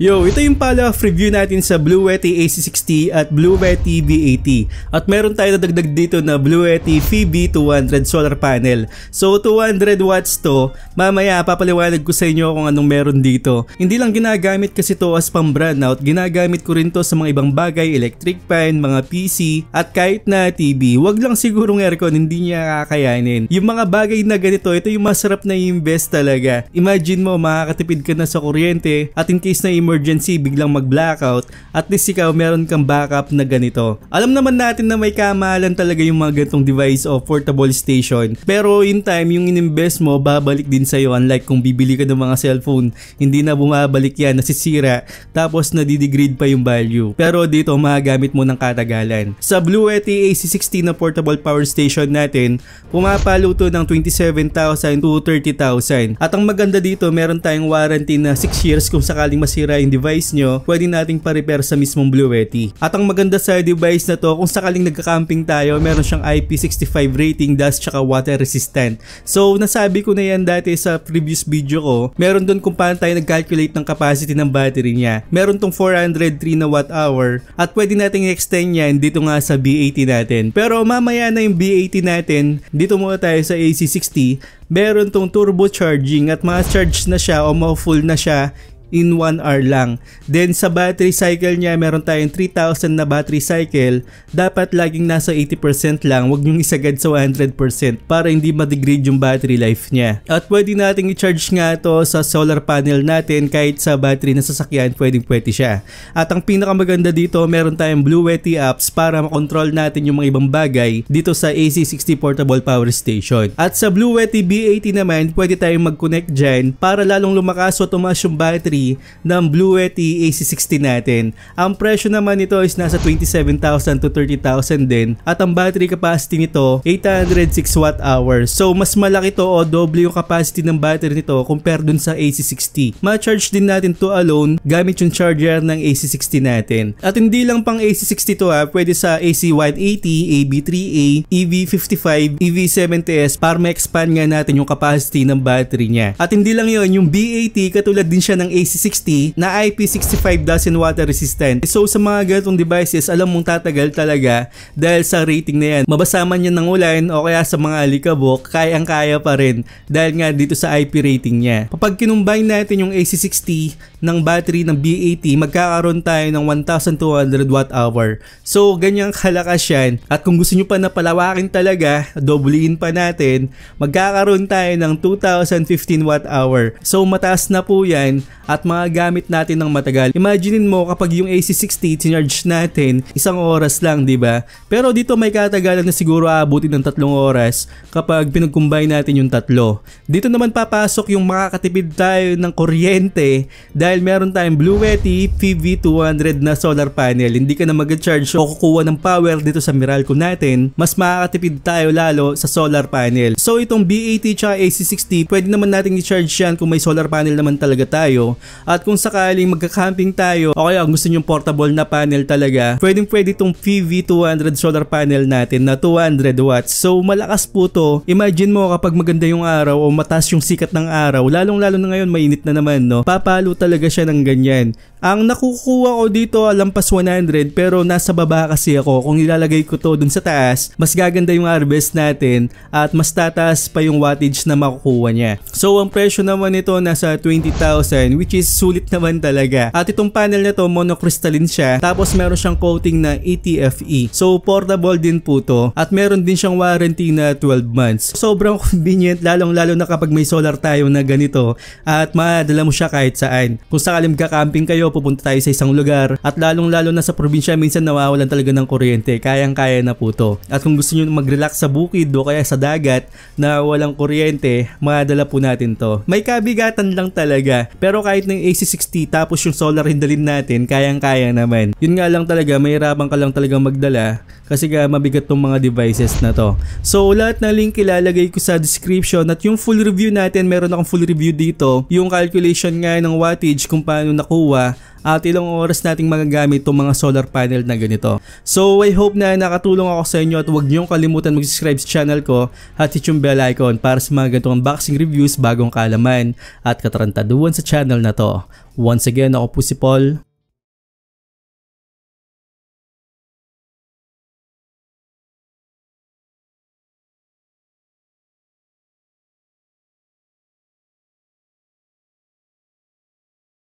Yo, ito yung follow-up review natin sa Bluetti AC60 at Bluetti V80. At meron tayo nadagdag dito na Bluetti VB200 solar panel. So 200 watts to. Mamaya papaliwanag ko sa inyo kung anong meron dito. Hindi lang ginagamit kasi to as pang brownout, ginagamit ko rin to sa mga ibang bagay, electric fan, mga PC, at kahit na TV. Wag lang sigurong aircon, hindi niya kakayanin. Yung mga bagay na ganito, ito yung masarap na i-invest talaga. Imagine mo, makakatipid ka na sa kuryente at in case na emergency, biglang mag-blackout, at least ikaw meron kang backup na ganito. Alam naman natin na may kamahalan talaga yung mga ganitong device o portable station. Pero in time, yung ininvest mo, babalik din sa'yo. Unlike kung bibili ka ng mga cellphone, hindi na bumabalik yan, nasisira, tapos nadidegrade pa yung value. Pero dito, magagamit mo ng katagalan. Sa Bluetti AC60 na portable power station natin, pumapalo to ng 27,000 to 30,000. At ang maganda dito, meron tayong warranty na 6 years kung sakaling masira yung device nyo, pwede nating pa-repair sa mismong Bluetti. At ang maganda sa device na to, kung sakaling nagka-camping tayo, meron siyang IP65 rating, dust tsaka water resistant. So nasabi ko na yan dati sa previous video ko, meron dun kung paano tayo nag-calculate ng capacity ng battery niya. Meron tong 403 na watt hour at pwede nating extend yan dito nga sa B80 natin. Pero mamaya na yung B80 natin, dito muna tayo sa AC60, meron tong turbo charging at ma-charge na siya o ma-full na siya in 1 hour lang. Then sa battery cycle niya, meron tayong 3,000 na battery cycle. Dapat laging nasa 80% lang, wag nyong isagad sa 100% para hindi ma-degrade yung battery life niya. At pwede nating i-charge nga to sa solar panel natin, kahit sa battery na sasakyan, pwede siya. At ang pinakamaganda dito, meron tayong Bluetti apps para makontrol natin yung mga ibang bagay dito sa AC60 portable power station. At sa Bluetti B80 naman, pwede tayong mag-connect dyan para lalong lumakas o tumaas yung battery ng Bluetti AC60 natin. Ang presyo naman nito is nasa 27,000 to 30,000 din, at ang battery capacity nito 806 watt hours. So mas malaki to o doble yung capacity ng battery nito compare dun sa AC60. Ma-charge din natin to alone gamit yung charger ng AC60 natin. At hindi lang pang AC60 to pwede sa AC180, AB3A, EV55, EV70S para ma-expand nga natin yung capacity ng battery niya. At hindi lang yun, yung B80 katulad din siya ng AC60 na IP65 doesn't water resistant. So sa mga ganitong devices, alam mong tatagal talaga dahil sa rating na yan. Mabasa man yan ng ulan o kaya sa mga alikabok, kayang-kaya pa rin dahil nga dito sa IP rating niya. Kapag kinumbine natin yung AC60 ng battery ng B80, magkakaroon tayo ng 1,200 watt hour. So ganyang kalakas yan. At kung gusto nyo pa na palawakin talaga, doblein pa natin, magkakaroon tayo ng 2,015 watt hour. So mataas na po yan at magagamit natin ng matagal. Imaginein mo kapag yung AC60 tinarge natin, 1 oras lang, di ba? Pero dito may katagalan na siguro aabutin ng 3 oras kapag pinag-combine natin yung tatlo. Dito naman papasok yung makakatipid tayo ng kuryente dahil meron tayong Bluetti VB200 na solar panel. Hindi ka na mag-charge o kukuha ng power dito sa Meralco natin, mas makakatipid tayo lalo sa solar panel. So itong B80 tsaka AC60, pwede naman natin i-charge yan kung may solar panel naman talaga tayo. At kung sakaling magka-camping tayo o kaya gusto nyong portable na panel talaga, pwede itong VB200 solar panel natin na 200 watts. So malakas po to. Imagine mo kapag maganda yung araw o mataas yung sikat ng araw, lalong-lalo na ngayon mainit na naman, no? Papalo talaga siya ng ganyan. Ang nakukuha ko dito lampas 100 pero nasa baba kasi ako. Kung ilalagay ko to dun sa taas, mas gaganda yung harvest natin at mas tataas pa yung wattage na makukuha niya. So ang presyo naman nito nasa 20,000, which is sulit naman talaga. At itong panel na to monocrystalline siya, tapos meron siyang coating na ETFE. So portable din po to at meron din siyang warranty na 12 months. Sobrang convenient, lalong-lalo na kapag may solar tayo na ganito at madala mo siya kahit saan. Kung sakaling magka-camping kayo, pupunta tayo sa isang lugar at lalong-lalo na sa probinsya, minsan nawawalan talaga ng kuryente, kayang-kaya na po to. At kung gusto nyo mag-relax sa bukid o kaya sa dagat na walang kuryente, madala po natin to. May kabigatan lang talaga, pero kahit ng AC60 tapos yung solar hindalin natin, kayang-kaya naman. Yun nga lang talaga, mahirapan ka lang talaga magdala kasi nga mabigat tong mga devices na to. So lahat ng link ilalagay ko sa description at yung full review natin, meron akong full review dito, yung calculation nga ng wattage kung paano nakuha at ilang oras nating magagamit itong mga solar panel na ganito. So I hope na nakatulong ako sa inyo at huwag niyong kalimutan mag-subscribe sa channel ko at hit yung bell icon para sa mga ganitong unboxing reviews, bagong kaalaman at katarantaduhan sa channel na to. Once again, ako po si Paul.